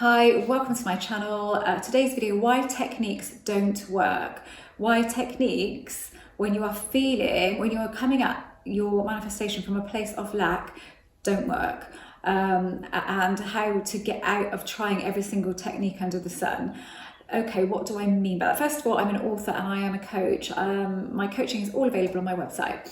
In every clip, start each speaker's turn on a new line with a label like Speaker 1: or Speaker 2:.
Speaker 1: Hi, welcome to my channel. Today's video, why techniques don't work. Why techniques, when you are coming at your manifestation from a place of lack, don't work. And how to get out of trying every single technique under the sun. Okay, what do I mean by that? First of all, I'm an author and I am a coach. My coaching is all available on my website.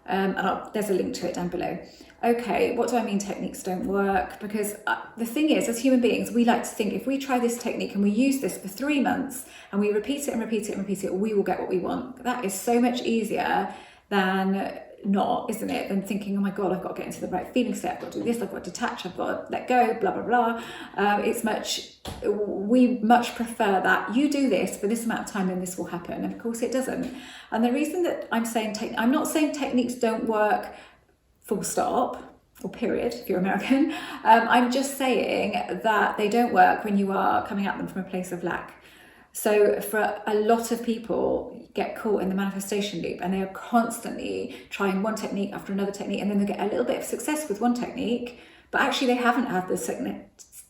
Speaker 1: There's a link to it down below. Okay, what do I mean techniques don't work? Because the thing is, as human beings, we like to think if we try this technique and we use this for 3 months and we repeat it and repeat it and repeat it, we will get what we want. That is so much easier than not, isn't it? Than thinking, oh my God, I've got to get into the right feeling state, I've got to do this, I've got to detach, I've got to let go, blah, blah, blah. We much prefer that you do this for this amount of time and this will happen. And of course it doesn't. And the reason that I'm saying, I'm not saying techniques don't work full stop or period if you're American. I'm just saying that they don't work when you are coming at them from a place of lack. So for a lot of people get caught in the manifestation loop and they are constantly trying one technique after another technique, and then they get a little bit of success with one technique, but actually they haven't had the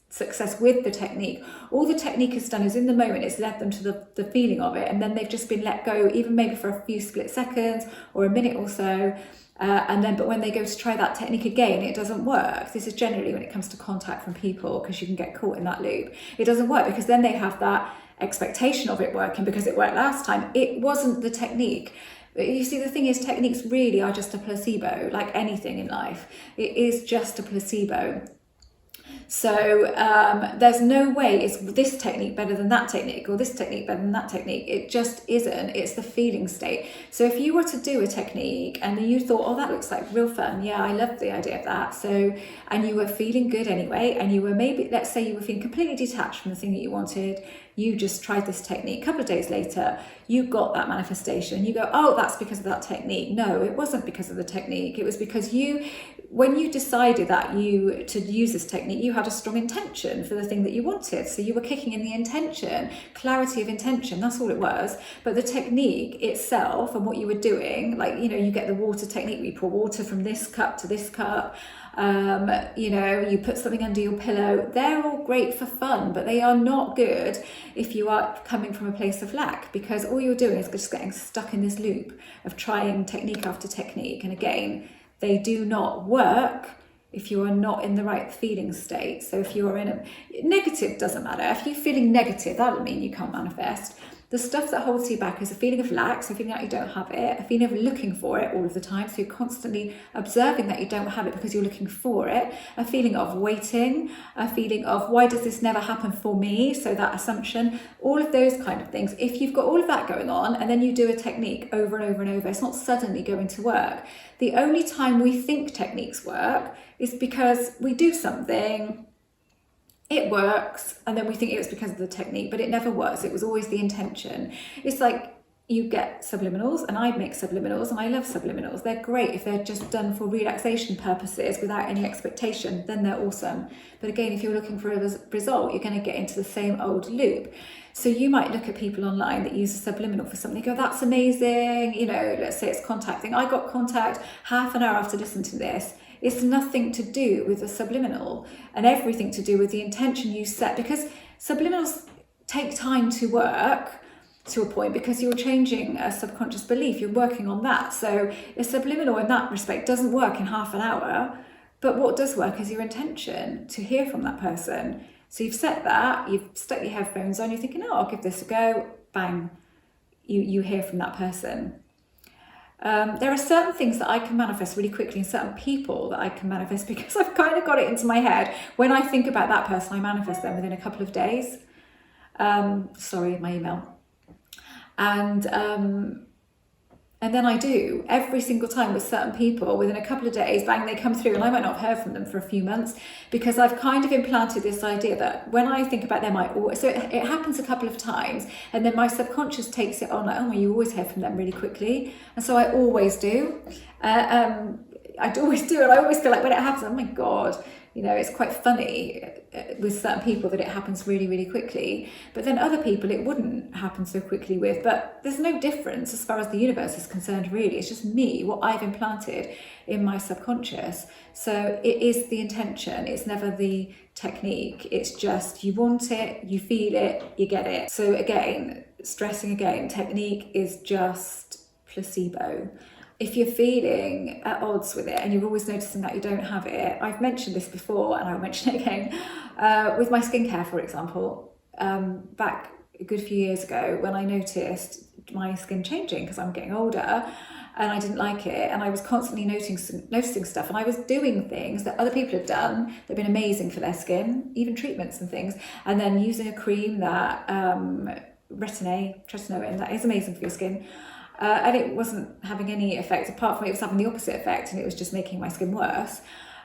Speaker 1: success with the technique. All the technique has done is in the moment it's led them to the feeling of it, and then they've just been let go, even maybe for a few split seconds or a minute or so. But when they go to try that technique again, it doesn't work. This is generally when it comes to contact from people, because you can get caught in that loop. It doesn't work because then they have that expectation of it working because it worked last time. It wasn't the technique. You see, the thing is, techniques really are just a placebo, like anything in life. It is just a placebo. So there's no way it's this technique better than that technique or this technique better than that technique. It just isn't. It's the feeling state. So if you were to do a technique and you thought, oh, that looks like real fun. Yeah, I love the idea of that. So, and you were feeling good anyway, and you were maybe, let's say you were feeling completely detached from the thing that you wanted. You just tried this technique. A couple of days later, you got that manifestation. You go, oh, that's because of that technique. No, it wasn't because of the technique. It was because when you decided that to use this technique, you had a strong intention for the thing that you wanted. So you were kicking in the intention, clarity of intention, that's all it was. But the technique itself and what you were doing, like, you get the water technique, we pour water from this cup to this cup. You put something under your pillow. They're all great for fun, but they are not good if you are coming from a place of lack, because all you're doing is just getting stuck in this loop of trying technique after technique. And again, they do not work if you are not in the right feeling state. So if you are in a negative, doesn't matter. If you're feeling negative, that doesn't mean you can't manifest. The stuff that holds you back is a feeling of lack, so feeling like you don't have it, a feeling of looking for it all of the time, so you're constantly observing that you don't have it because you're looking for it, a feeling of waiting, a feeling of why does this never happen for me, so that assumption, all of those kind of things. If you've got all of that going on and then you do a technique over and over and over, it's not suddenly going to work. The only time we think techniques work is because we do something, it works, and then we think it was because of the technique, but it never was. It was always the intention. It's like you get subliminals, and I make subliminals, and I love subliminals. They're great if they're just done for relaxation purposes without any expectation, then they're awesome. But again, if you're looking for a result, you're going to get into the same old loop. So you might look at people online that use a subliminal for something, go, that's amazing, let's say it's contact thing. I got contact half an hour after listening to this. It's nothing to do with the subliminal and everything to do with the intention you set, because subliminals take time to work to a point because you're changing a subconscious belief, you're working on that. So a subliminal in that respect doesn't work in half an hour, but what does work is your intention to hear from that person. So you've set that, you've stuck your headphones on, you're thinking, oh, I'll give this a go, bang, you hear from that person. There are certain things that I can manifest really quickly and certain people that I can manifest because I've kind of got it into my head. When I think about that person, I manifest them within a couple of days. Sorry, my email. And then I do every single time with certain people within a couple of days, bang, they come through, and I might not have heard from them for a few months because I've kind of implanted this idea that when I think about them, so it happens a couple of times, and then my subconscious takes it on like, oh, you always hear from them really quickly. And so I always do. I always do, and I always feel like when it happens, oh my God, you know, it's quite funny with certain people that it happens really, really quickly. But then other people it wouldn't happen so quickly with. But there's no difference as far as the universe is concerned, really. It's just me, what I've implanted in my subconscious. So it is the intention. It's never the technique. It's just you want it, you feel it, you get it. So again, stressing again, technique is just placebo. If you're feeling at odds with it and you're always noticing that you don't have it, I've mentioned this before and I'll mention it again, with my skincare, for example, back a good few years ago when I noticed my skin changing because I'm getting older and I didn't like it, and I was constantly noticing stuff, and I was doing things that other people had done that have been amazing for their skin, even treatments and things, and then using a cream that tretinoin, that is amazing for your skin. And it wasn't having any effect apart from it was having the opposite effect, and it was just making my skin worse.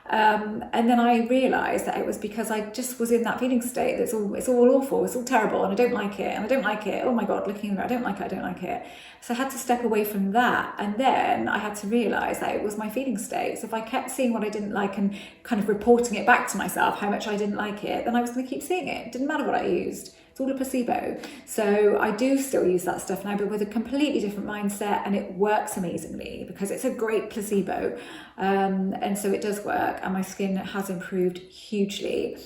Speaker 1: And then I realised that it was because I just was in that feeling state that's it's all awful, it's all terrible, and I don't like it, and I don't like it. Oh my God, looking in the mirror, I don't like it. So I had to step away from that, and then I had to realise that it was my feeling state. So if I kept seeing what I didn't like and kind of reporting it back to myself how much I didn't like it, then I was going to keep seeing it. It didn't matter what I used. It's all a placebo. So I do still use that stuff now, but with a completely different mindset, and it works amazingly because it's a great placebo. And so it does work, and my skin has improved hugely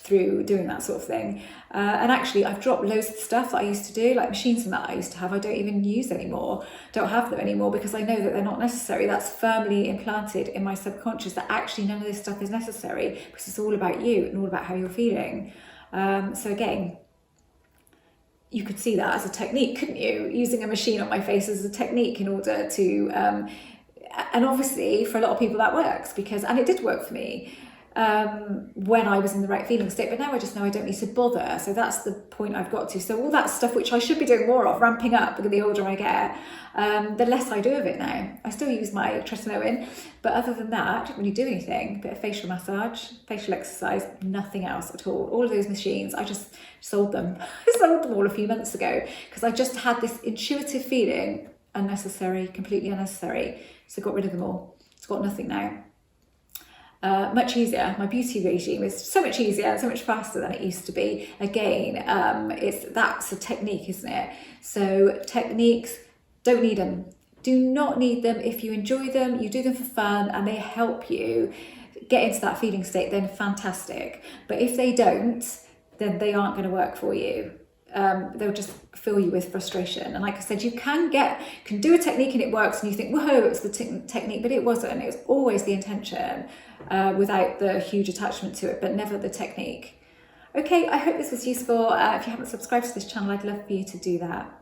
Speaker 1: through doing that sort of thing. And actually I've dropped loads of stuff that I used to do, like machines and that I used to have, I don't even use anymore, don't have them anymore because I know that they're not necessary. That's firmly implanted in my subconscious that actually none of this stuff is necessary because it's all about you and all about how you're feeling. So again, you could see that as a technique, couldn't you? Using a machine on my face as a technique in order to, and obviously for a lot of people that works and it did work for me when I was in the right feeling state, but now I just know I don't need to bother. So that's the point I've got to. So all that stuff which I should be doing more of, ramping up because the older I get, the less I do of it now. I still use my tretinoin, but other than that, I don't really do anything. A bit of facial massage, facial exercise, nothing else at all. All of those machines, I just sold them. I sold them all a few months ago because I just had this intuitive feeling, unnecessary, completely unnecessary. So I got rid of them all. It's got nothing now. Much easier. My beauty regime is so much easier, so much faster than it used to be. Again, that's a technique, isn't it? So techniques, don't need them. Do not need them. If you enjoy them, you do them for fun, and they help you get into that feeling state, then fantastic. But if they don't, then they aren't going to work for you. They'll just fill you with frustration. And like I said, you can do a technique and it works and you think, whoa, it was the technique, but it wasn't. It was always the intention without the huge attachment to it, but never the technique. Okay, I hope this was useful. If you haven't subscribed to this channel, I'd love for you to do that.